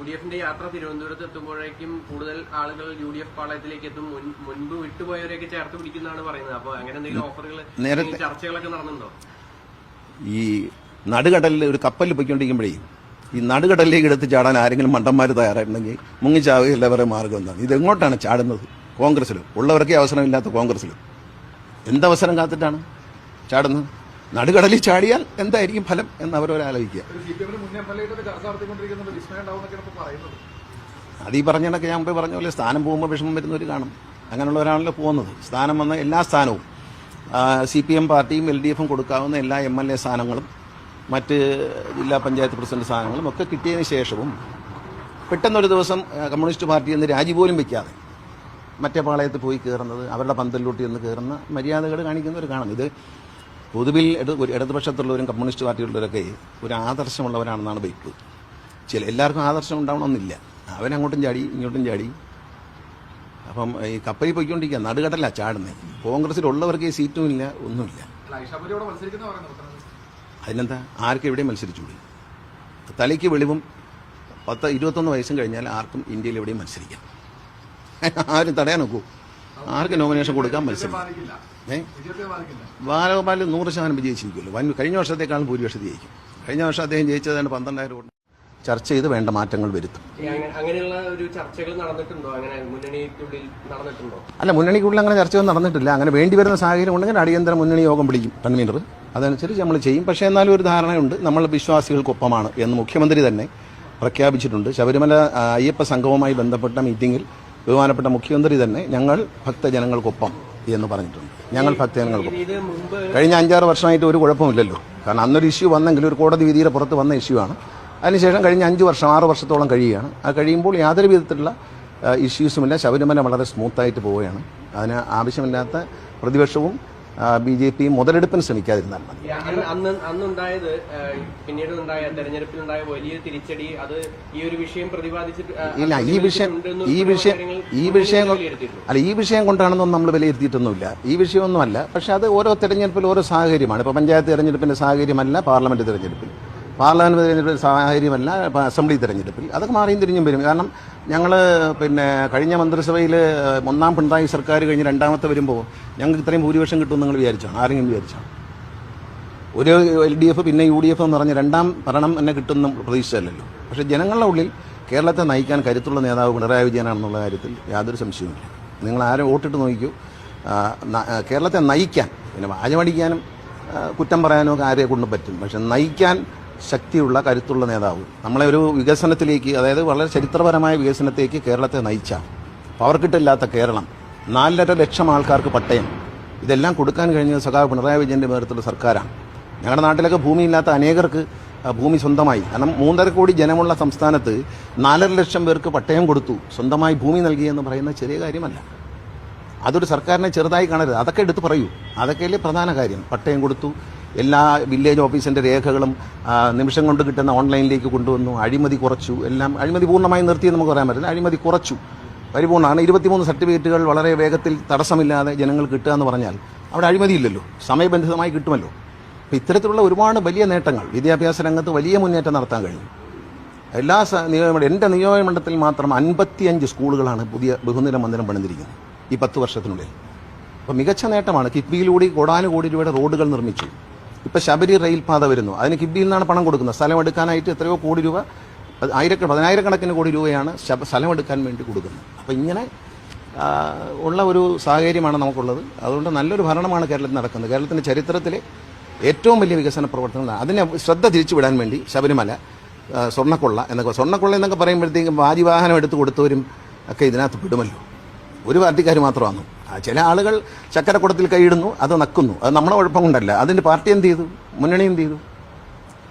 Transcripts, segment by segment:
UDF-ന്റെ യാത്ര തിരുവനന്തപുരത്ത് എത്തുമ്പോഴേക്കും കൂടുതൽ ആളുകൾ UDF പാളയത്തിലേക്ക് എത്തും. മുൻപ് വിട്ടുപോയവരെയൊക്കെ ചേർത്ത് പിടിക്കുന്നതാണ് പറയുന്നത്. അപ്പൊ അങ്ങനെ എന്തെങ്കിലും ഓഫറുകൾ, ചർച്ചകളൊക്കെ നടന്നുണ്ടോ? ഈ നടുകടലിൽ ഒരു കപ്പലിൽ പോയിക്കൊണ്ടിരിക്കുമ്പോഴേ ഈ നടുകടലിലേക്ക് എടുത്ത് ചാടാൻ ആരെങ്കിലും മണ്ടന്മാർ തയ്യാറായിട്ടുണ്ടെങ്കിൽ മുങ്ങിച്ചാവുകയല്ല വേറെ മാർഗം എന്താണ്? ഇതെങ്ങോട്ടാണ് ചാടുന്നത്? കോൺഗ്രസിലും ഉള്ളവർക്കേ അവസരമില്ലാത്ത കോൺഗ്രസിലും എന്തവസരം കാത്തിട്ടാണ് ചാടുന്നത്? നടുകടലിൽ ചാടിയാൽ എന്തായിരിക്കും ഫലം എന്ന് അവരവരാലോചിക്കുക. അത് ഈ പറഞ്ഞതൊക്കെ ഞാൻ മുമ്പേ പറഞ്ഞ പോലെ സ്ഥാനം പോകുമ്പോൾ വിഷമം വരുന്നവർ കാണും. അങ്ങനെയുള്ളവരാണല്ലോ പോകുന്നത്. സ്ഥാനം വന്ന എല്ലാ സ്ഥാനവും CPM പാർട്ടിയും LDF-ഉം കൊടുക്കാവുന്ന എല്ലാ MLA സ്ഥാനങ്ങളും മറ്റ് ജില്ലാ പഞ്ചായത്ത് പ്രസിഡന്റ് സ്ഥാനങ്ങളും ഒക്കെ കിട്ടിയതിന് ശേഷവും പെട്ടെന്നൊരു ദിവസം കമ്മ്യൂണിസ്റ്റ് പാർട്ടി എന്ന് രാജി പോലും വയ്ക്കാതെ മറ്റേ പാളയത്ത് പോയി കയറുന്നത്, അവരുടെ പന്തലിലോട്ട് എന്ന് കയറുന്ന മര്യാദകൾ കാണിക്കുന്നവർ കാണും. ഇത് പൊതുവിൽ ഇടതുപക്ഷത്തുള്ളവരും കമ്മ്യൂണിസ്റ്റ് പാർട്ടിയുള്ളവരൊക്കെ ഒരു ആദർശമുള്ളവരാണെന്നാണ് വയ്പ്പ്. എല്ലാവർക്കും ആദർശം ഉണ്ടാവണമെന്നില്ല. അവനങ്ങോട്ടും ചാടി ഇങ്ങോട്ടും ചാടി. അപ്പം ഈ കപ്പലിൽ പോയിക്കൊണ്ടിരിക്കുക, നടുകടല ചാടുന്നത്. കോൺഗ്രസിലുള്ളവർക്ക് ഈ സീറ്റും ഇല്ല, ഒന്നുമില്ല. അതിനെന്താ? ആർക്കും എവിടെയും മത്സരിച്ചുകൂടി? തലയ്ക്ക് വെളിവും 10-21 വയസ്സും കഴിഞ്ഞാൽ ആർക്കും ഇന്ത്യയിൽ എവിടെയും മത്സരിക്കാം. ആരും തടയാൻ നോക്കൂ? ആർക്കും നോമിനേഷൻ കൊടുക്കാൻ മത്സരം. ബാലഗോപാൽ 100% വിജയിച്ചിരിക്കുമല്ലോ. കഴിഞ്ഞ വർഷത്തേക്കാളും ഭൂരിപക്ഷം ജയിക്കും. കഴിഞ്ഞ വർഷം അദ്ദേഹം ജയിച്ചതാണ് 12,000 വോട്ട്. ചർച്ച ചെയ്ത് വേണ്ട മാറ്റങ്ങൾ വരുത്തും. അങ്ങനെയുള്ള ഒരു ചർച്ചകൾ നടന്നിട്ടുണ്ടോ? അങ്ങനെ മുന്നണിക്കുള്ളിൽ നടന്നിട്ടുണ്ടോ? അല്ല, മുന്നണിക്കുള്ളിൽ അങ്ങനെ ചർച്ചയൊന്നും നടന്നിട്ടില്ല. അങ്ങനെ വേണ്ടി വരുന്ന സാഹചര്യം ഉണ്ടെങ്കിൽ അടിയന്തര മുന്നണി യോഗം വിളിക്കും കൺവീനർ. അതനുസരിച്ച് നമ്മൾ ചെയ്യും. പക്ഷേ എന്നാലും ഒരു ധാരണയുണ്ട്, നമ്മൾ വിശ്വാസികൾക്കൊപ്പമാണ് എന്ന് മുഖ്യമന്ത്രി തന്നെ പ്രഖ്യാപിച്ചിട്ടുണ്ട്. ശബരിമല അയ്യപ്പ സംഘവുമായി ബന്ധപ്പെട്ട മീറ്റിംഗിൽ ബഹുമാനപ്പെട്ട മുഖ്യമന്ത്രി തന്നെ ഞങ്ങൾ ഭക്തജനങ്ങൾക്കൊപ്പം എന്ന് പറഞ്ഞിട്ടുണ്ട്. ഞങ്ങൾ ഭക്തജനങ്ങൾക്കൊപ്പം. കഴിഞ്ഞ 5-6 വർഷമായിട്ട് ഒരു കുഴപ്പമില്ലല്ലോ. കാരണം അന്നൊരു ഇഷ്യൂ വന്നെങ്കിൽ ഒരു കോടതി വിധിയുടെ പുറത്ത് വന്ന ഇഷ്യൂ ആണ്. അതിനുശേഷം കഴിഞ്ഞ 6 വർഷത്തോളം കഴിയുകയാണ്. അത് കഴിയുമ്പോൾ യാതൊരു വിധത്തിലുള്ള ഇഷ്യൂസുമില്ല. ശബരിമല വളരെ സ്മൂത്തായിട്ട് പോവുകയാണ്. അതിന് ആവശ്യമില്ലാത്ത പ്രതിപക്ഷവും BJPയും മുതലെടുപ്പിന് ശ്രമിക്കാതിരുന്നാൽ മതി. അന്നുണ്ടായത് പിന്നീട് തെരഞ്ഞെടുപ്പിലുണ്ടായ വലിയ തിരിച്ചടി അത് ഈ ഒരു വിഷയം പ്രതിപാദിച്ചിട്ട് ഇല്ല. ഈ വിഷയം കൊണ്ടാണെന്നൊന്നും നമ്മൾ വിലയിരുത്തിയിട്ടൊന്നുമില്ല. ഈ വിഷയമൊന്നുമല്ല. പക്ഷെ അത് ഓരോ തെരഞ്ഞെടുപ്പിൽ ഓരോ സാഹചര്യമാണ്. ഇപ്പോൾ പഞ്ചായത്ത് തെരഞ്ഞെടുപ്പിന്റെ സാഹചര്യമല്ല പാർലമെന്റ് തെരഞ്ഞെടുപ്പിൽ, പാർലമെന്റ് തെരഞ്ഞെടുപ്പിൽ സാഹചര്യമല്ല അസംബ്ലി തെരഞ്ഞെടുപ്പിൽ. അതൊക്കെ മാറിയും തിരിഞ്ഞും വരും. കാരണം ഞങ്ങൾ കഴിഞ്ഞ മന്ത്രിസഭയിൽ 1ാം പിണറായി സർക്കാർ കഴിഞ്ഞ് 2ാമത്തെ വരുമ്പോൾ ഞങ്ങൾക്ക് ഇത്രയും ഭൂരിപക്ഷം കിട്ടുമെന്ന് നിങ്ങൾ വിചാരിച്ചാണ്? ആരെങ്കിലും വിചാരിച്ചാണ്? ഒരു LDF പിന്നെ UDF എന്ന് പറഞ്ഞ് 2ാം ഭരണം എന്നെ കിട്ടുന്ന പ്രതീക്ഷിച്ചല്ലോ. പക്ഷേ ജനങ്ങളുടെ ഉള്ളിൽ കേരളത്തെ നയിക്കാൻ കരുത്തുള്ള നേതാവ് പിണറായി വിജയനാണെന്നുള്ള കാര്യത്തിൽ യാതൊരു സംശയവുമില്ല. നിങ്ങൾ ആരും വോട്ടിട്ട് നോക്കിക്കോ. കേരളത്തെ നയിക്കാൻ, പിന്നെ വാചമടിക്കാനും കുറ്റം പറയാനും ഒക്കെ ആരെ കൊണ്ടും പറ്റും. പക്ഷെ നയിക്കാൻ ശക്തിയുള്ള കരുത്തുള്ള നേതാവ്, നമ്മളെ ഒരു വികസനത്തിലേക്ക്, അതായത് വളരെ ചരിത്രപരമായ വികസനത്തേക്ക് കേരളത്തെ നയിച്ച, പവർക്കിട്ടില്ലാത്ത കേരളം, 4.5 ലക്ഷം ആൾക്കാർക്ക് പട്ടയം, ഇതെല്ലാം കൊടുക്കാൻ കഴിഞ്ഞത് സഖാവ് പിണറായി വിജയന്റെ നേതൃത്വത്തിലുള്ള സർക്കാരാണ്. ഞങ്ങളുടെ നാട്ടിലൊക്കെ ഭൂമിയില്ലാത്ത അനേകർക്ക് ഭൂമി സ്വന്തമായി. കാരണം 3.5 കോടി ജനമുള്ള സംസ്ഥാനത്ത് 4.5 ലക്ഷം പേർക്ക് പട്ടയം കൊടുത്തു, സ്വന്തമായി ഭൂമി നൽകിയെന്ന് പറയുന്നത് ചെറിയ കാര്യമല്ല. അതൊരു സർക്കാരിനെ ചെറുതായി കാണരുത്. അതൊക്കെ എടുത്ത് പറയൂ. അതൊക്കെയല്ലേ പ്രധാന കാര്യം. പട്ടയം കൊടുത്തു, എല്ലാ വില്ലേജ് ഓഫീസിൻ്റെ രേഖകളും നിമിഷം കൊണ്ട് കിട്ടുന്ന ഓൺലൈനിലേക്ക് കൊണ്ടുവന്നു, അഴിമതി കുറച്ചു. എല്ലാം അഴിമതി പൂർണ്ണമായി നിർത്തിയെന്ന് നമുക്ക് പറയാൻ പറ്റില്ല. അഴിമതി കുറച്ചു, പരിപൂർണ്ണമാണ്. 23 സർട്ടിഫിക്കറ്റുകൾ വളരെ വേഗത്തിൽ തടസ്സമില്ലാതെ ജനങ്ങൾ കിട്ടുക എന്ന് പറഞ്ഞാൽ അവിടെ അഴിമതിയില്ലല്ലോ, സമയബന്ധിതമായി കിട്ടുമല്ലോ. അപ്പോൾ ഇത്തരത്തിലുള്ള ഒരുപാട് വലിയ നേട്ടങ്ങൾ, വിദ്യാഭ്യാസ രംഗത്ത് വലിയ മുന്നേറ്റം നടത്താൻ കഴിഞ്ഞു. എല്ലാ എൻ്റെ നിയോജകമണ്ഡലത്തിൽ മാത്രം 55 സ്കൂളുകളാണ് പുതിയ ബഹുനില മന്ദിരം പണിതിരിക്കുന്നത് ഈ 10 വർഷത്തിനുള്ളിൽ. അപ്പോൾ മികച്ച നേട്ടമാണ്. കിഫ്ബിയിലൂടെ കോടാനുകോടി രൂപയുടെ റോഡുകൾ നിർമ്മിച്ചു. ഇപ്പം ശബരി റെയിൽപാത വരുന്നു. അതിന് കിഫ്ബിയിൽ നിന്നാണ് പണം കൊടുക്കുന്നത്. സ്ഥലം എടുക്കാനായിട്ട് എത്രയോ കോടി രൂപ, 10,000 കണക്കിന് കോടി രൂപയാണ് സ്ഥലം എടുക്കാൻ വേണ്ടി കൊടുക്കുന്നത്. അപ്പോൾ ഇങ്ങനെ ഉള്ള ഒരു സാഹചര്യമാണ് നമുക്കുള്ളത്. അതുകൊണ്ട് നല്ലൊരു ഭരണമാണ് കേരളത്തിൽ നടക്കുന്നത്. കേരളത്തിൻ്റെ ചരിത്രത്തിലെ ഏറ്റവും വലിയ വികസന പ്രവർത്തനങ്ങളാണ്. അതിനെ ശ്രദ്ധ തിരിച്ചുവിടാൻ വേണ്ടി ശബരിമല, സ്വർണ്ണക്കൊള്ള എന്നൊക്കെ പറയുമ്പോഴത്തേക്കും വാജിവാഹനം എടുത്ത് കൊടുത്തവരും ഒക്കെ ഇതിനകത്ത് പെടുമല്ലോ. ഒരു പാർട്ടിക്കാർ മാത്രമാണ്. ചില ആളുകൾ ചക്കരക്കുടത്തിൽ കൈയിടുന്നു, അത് നക്കുന്നു. അത് നമ്മുടെ കുഴപ്പം കൊണ്ടല്ല. അതിൻ്റെ പാർട്ടി എന്ത് ചെയ്തു? മുന്നണി എന്ത് ചെയ്തു?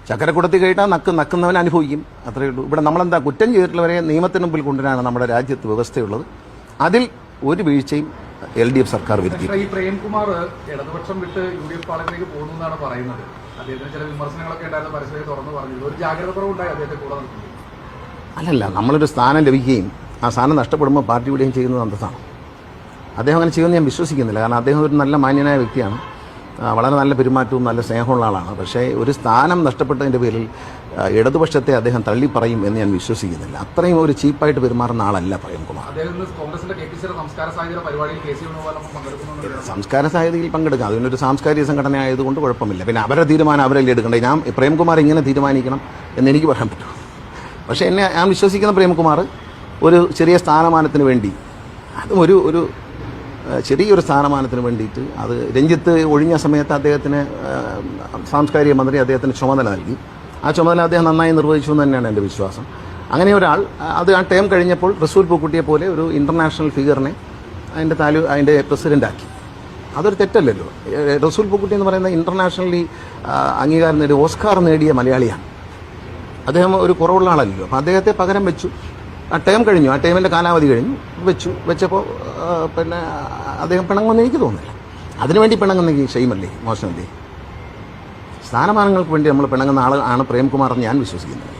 ചക്കരക്കുടത്തിൽ കൈയിട്ടാൽ നക്കുന്നവൻ അനുഭവിക്കും, അത്രയേ ഉള്ളൂ. ഇവിടെ നമ്മളെന്താ, കുറ്റം ചെയ്തിട്ടുള്ളവരെ നിയമത്തിന് മുമ്പിൽ കൊണ്ടുവരാനാണ് നമ്മുടെ രാജ്യത്ത് വ്യവസ്ഥയുള്ളത്. അതിൽ ഒരു വീഴ്ചയും LDF സർക്കാർ വരുത്തി. ഈ പ്രേംകുമാർ ഇടതുപക്ഷം വിട്ട് UDF പാളയത്തിലേക്ക് പോകുന്നു എന്നാണ് പറയുന്നത്. അദ്ദേഹത്തിന് ചില വിമർശനങ്ങളൊക്കെ ഉണ്ടായിരുന്നു, പരസ്യമായി തുറന്നു പറഞ്ഞത്. ഒരു ജാഗ്രത കുറവുണ്ടായി അദ്ദേഹത്തെ കൂടെ നിർത്തുന്നത്. അല്ലല്ല, നമ്മളൊരു സ്ഥാനം ലഭിക്കുകയും ആ സ്ഥാനം നഷ്ടപ്പെടുമ്പോൾ പാർട്ടി വിടുകയും ചെയ്യുന്നത് അന്തസ്സാണ്. അദ്ദേഹം അങ്ങനെ ചെയ്യുമെന്ന് ഞാൻ വിശ്വസിക്കുന്നില്ല. കാരണം അദ്ദേഹം ഒരു നല്ല മാന്യനായ വ്യക്തിയാണ്, വളരെ നല്ല പെരുമാറ്റവും നല്ല സ്നേഹമുള്ള ആളാണ്. പക്ഷേ ഒരു സ്ഥാനം നഷ്ടപ്പെട്ടതിൻ്റെ പേരിൽ ഇടതുപക്ഷത്തെ അദ്ദേഹം തള്ളിപ്പറയും എന്ന് ഞാൻ വിശ്വസിക്കുന്നില്ല. അത്രയും ഒരു ചീപ്പായിട്ട് പെരുമാറുന്ന ആളല്ല പ്രേംകുമാർ. സംസ്കാര സാധ്യതയിൽ പങ്കെടുക്കാം, അതിനൊരു സാംസ്കാരിക സംഘടന ആയതുകൊണ്ട് കുഴപ്പമില്ല. പിന്നെ അവരുടെ തീരുമാനം അവരല്ലേ എടുക്കണ്ടേ. ഞാൻ പ്രേംകുമാർ ഇങ്ങനെ തീരുമാനിക്കണം എന്ന് എനിക്ക് പറയാൻ പറ്റും. പക്ഷേ ഞാൻ വിശ്വസിക്കുന്ന പ്രേംകുമാർ ഒരു ചെറിയ സ്ഥാനമാനത്തിന് വേണ്ടി, അതും ഒരു ചെറിയൊരു സ്ഥാനമാനത്തിന് വേണ്ടിയിട്ട്, അത് രഞ്ജിത്ത് ഒഴിഞ്ഞ സമയത്ത് അദ്ദേഹത്തിന് സാംസ്കാരിക മന്ത്രി അദ്ദേഹത്തിന് ചുമതല നൽകി. ആ ചുമതല അദ്ദേഹം നന്നായി നിർവഹിച്ചു എന്ന് തന്നെയാണ് എൻ്റെ വിശ്വാസം. അങ്ങനെ ഒരാൾ അത് ആ ടേം കഴിഞ്ഞപ്പോൾ റസൂൽ പൂക്കുട്ടിയെ പോലെ ഒരു ഇൻ്റർനാഷണൽ ഫിഗറിനെ അതിൻ്റെ പ്രസിഡൻ്റാക്കി. അതൊരു തെറ്റല്ലല്ലോ. റസൂൽ പൂക്കുട്ടി എന്ന് പറയുന്ന ഇൻ്റർനാഷണലി അംഗീകാരം നേടിയ ഓസ്കാർ നേടിയ മലയാളിയാണ്. അദ്ദേഹം ഒരു കുറവുള്ള ആളല്ലല്ലോ. അപ്പോൾ അദ്ദേഹത്തെ പകരം വെച്ചു. ആ ടേം കഴിഞ്ഞു, ആ ടേമിൻ്റെ കാലാവധി കഴിഞ്ഞു, വെച്ചപ്പോൾ പിന്നെ അദ്ദേഹം പിണങ്ങുമെന്ന് എനിക്ക് തോന്നുന്നില്ല. അതിനുവേണ്ടി പിണങ്ങുന്നെങ്കിൽ ഷെയ്മല്ലേ, മോശമല്ലേ. സ്ഥാനമാനങ്ങൾക്ക് വേണ്ടി നമ്മൾ പിണങ്ങുന്ന ആളാണ് പ്രേംകുമാർ എന്ന് ഞാൻ വിശ്വസിക്കുന്നില്ല.